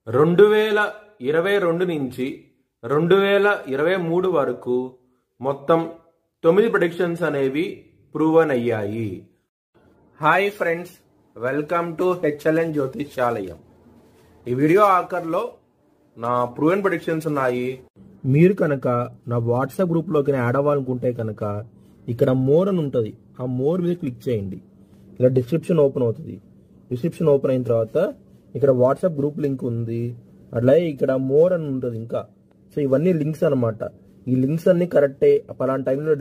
2022 నుంచి 2023 వరకు మొత్తం 9 ప్రెడిక్షన్స్ అనేవి ప్రూవన్ అయ్యాయి. Hi friends, welcome to HLN Jyotishyalayam. ఈ వీడియో ఆఖర్లో నా ప్రూవన్ ప్రెడిక్షన్స్ ఉన్నాయి. మీరు కనుక నా వాట్సాప్ గ్రూప్లోకి యాడ్ అవ్వాలనుకుంటే కనుక ఇక్కడ మోర్ అని ఉంటుంది, ఆ మోర్ మీద క్లిక్ చేయండి. ఇలా డిస్క్రిప్షన్ ఓపెన్ అవుతుంది. డిస్క్రిప్షన్ ఓపెన్ అయిన తర్వాత ఇక్కడ వాట్సాప్ గ్రూప్ లింక్ ఉంది, అట్లాగే ఇక్కడ మోర్ అని ఉంటుంది ఇంకా. సో ఇవన్నీ లింక్స్ అనమాట. ఈ లింక్స్ అన్ని కరెక్టే. పలానా టైంలో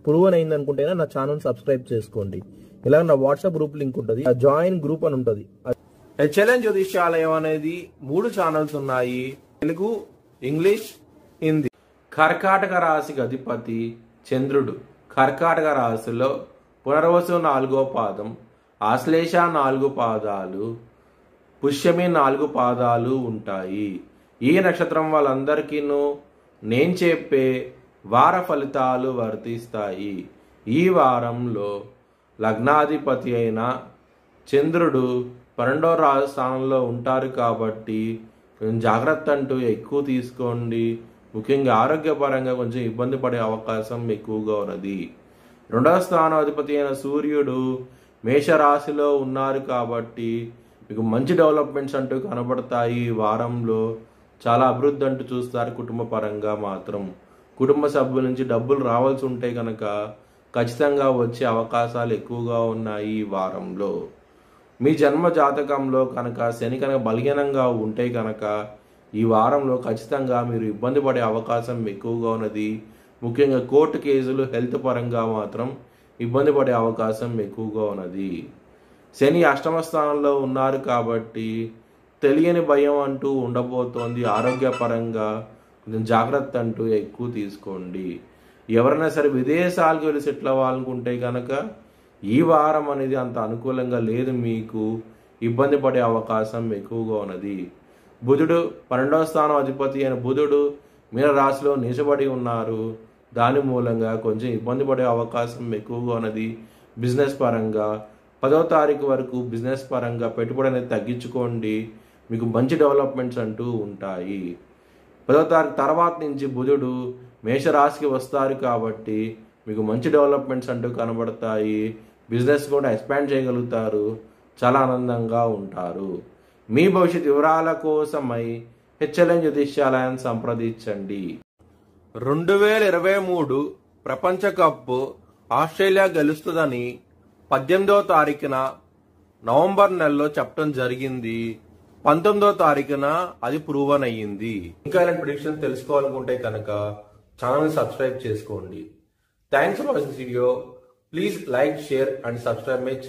ప్రూవన్ అయింది అనుకుంటేనే నా ఛానల్ సబ్స్క్రైబ్ చేసుకోండి. ఇలా నా వాట్సాప్ గ్రూప్ లింక్ ఉంటుంది, జాయిన్ గ్రూప్ అని ఉంటుంది. హెచ్ఎల్ఎన్ జ్యోతిష్యాలయం అనేది 3 ఛానల్స్ ఉన్నాయి, తెలుగు, ఇంగ్లీష్, హిందీ. కర్కాటక రాశికి అధిపతి చంద్రుడు. కర్కాటక రాశిలో పునర్వసు 4వ పాదం, ఆశ్లేష 4 పాదాలు, పుష్యమి 4 పాదాలు ఉంటాయి. ఈ నక్షత్రం వాళ్ళందరికీ నేను చెప్పే వార ఫలితాలు వర్తిస్తాయి. ఈ వారంలో లగ్నాధిపతి అయిన చంద్రుడు 12వ స్థానంలో ఉంటారు కాబట్టి కొంచెం జాగ్రత్త అంటూ ఎక్కువ తీసుకోండి. ముఖ్యంగా ఆరోగ్యపరంగా కొంచెం ఇబ్బంది పడే అవకాశం ఎక్కువగా ఉన్నది. 2వ స్థానాధిపతి అయిన సూర్యుడు మేషరాశిలో ఉన్నారు కాబట్టి మీకు మంచి డెవలప్మెంట్స్ అంటూ కనబడతాయి. ఈ వారంలో చాలా అభివృద్ధి అంటూ చూస్తారు. కుటుంబ పరంగా మాత్రం కుటుంబ సభ్యుల నుంచి డబ్బులు రావాల్సి ఉంటే కనుక ఖచ్చితంగా వచ్చే అవకాశాలు ఎక్కువగా ఉన్నాయి. ఈ వారంలో మీ జన్మ జాతకంలో కనుక శని కనుక బలహీనంగా ఉంటే కనుక ఈ వారంలో ఖచ్చితంగా మీరు ఇబ్బంది పడే అవకాశం ఎక్కువగా ఉన్నది. ముఖ్యంగా కోర్టు కేసులు, హెల్త్ పరంగా మాత్రం ఇబ్బంది పడే అవకాశం ఎక్కువగా ఉన్నది. శని 8వ స్థానంలో ఉన్నారు కాబట్టి తెలియని భయం అంటూ ఉండబోతోంది. ఆరోగ్యపరంగా కొంచెం జాగ్రత్త అంటూ ఎక్కువ తీసుకోండి. ఎవరైనా సరే విదేశాలకు వెళ్ళి సెటిల్ అవ్వాలనుకుంటే కనుక ఈ వారం అనేది అంత అనుకూలంగా లేదు, మీకు ఇబ్బంది పడే అవకాశం ఎక్కువగా ఉన్నది. బుధుడు 12వ స్థానం అధిపతి అయిన బుధుడు మీన రాశిలో నిలబడి ఉన్నారు. దాని మూలంగా కొంచెం ఇబ్బంది పడే అవకాశం ఎక్కువగా ఉన్నది. బిజినెస్ పరంగా 10వ తారీఖు వరకు బిజినెస్ పరంగా పెట్టుబడి అనేది తగ్గించుకోండి, మీకు మంచి డెవలప్మెంట్స్ అంటూ ఉంటాయి. 10వ తారీఖు తర్వాత నుంచి బుధుడు మేషరాశికి వస్తారు కాబట్టి మీకు మంచి డెవలప్మెంట్స్ అంటూ కనబడతాయి. బిజినెస్ కూడా ఎక్స్పాండ్ చేయగలుగుతారు, చాలా ఆనందంగా ఉంటారు. మీ భవిష్యత్ వివరాల కోసమై హెచ్ఎల్ఎన్ జ్యోతిష్యాలయాన్ని సంప్రదించండి. 2023 ప్రపంచ కప్ ఆస్ట్రేలియా గెలుస్తుందని 18వ తారీఖున నవంబర్ నెలలో చెప్పడం జరిగింది. 19వ తారీఖున అది ప్రూవన్ అయ్యింది. ఇంకా ఇలాంటి ప్రిడిక్షన్ తెలుసుకోవాలనుకుంటే కనుక ఛానల్ సబ్స్క్రైబ్ చేసుకోండి. Thanks for watching video. Please like, share and subscribe my channel.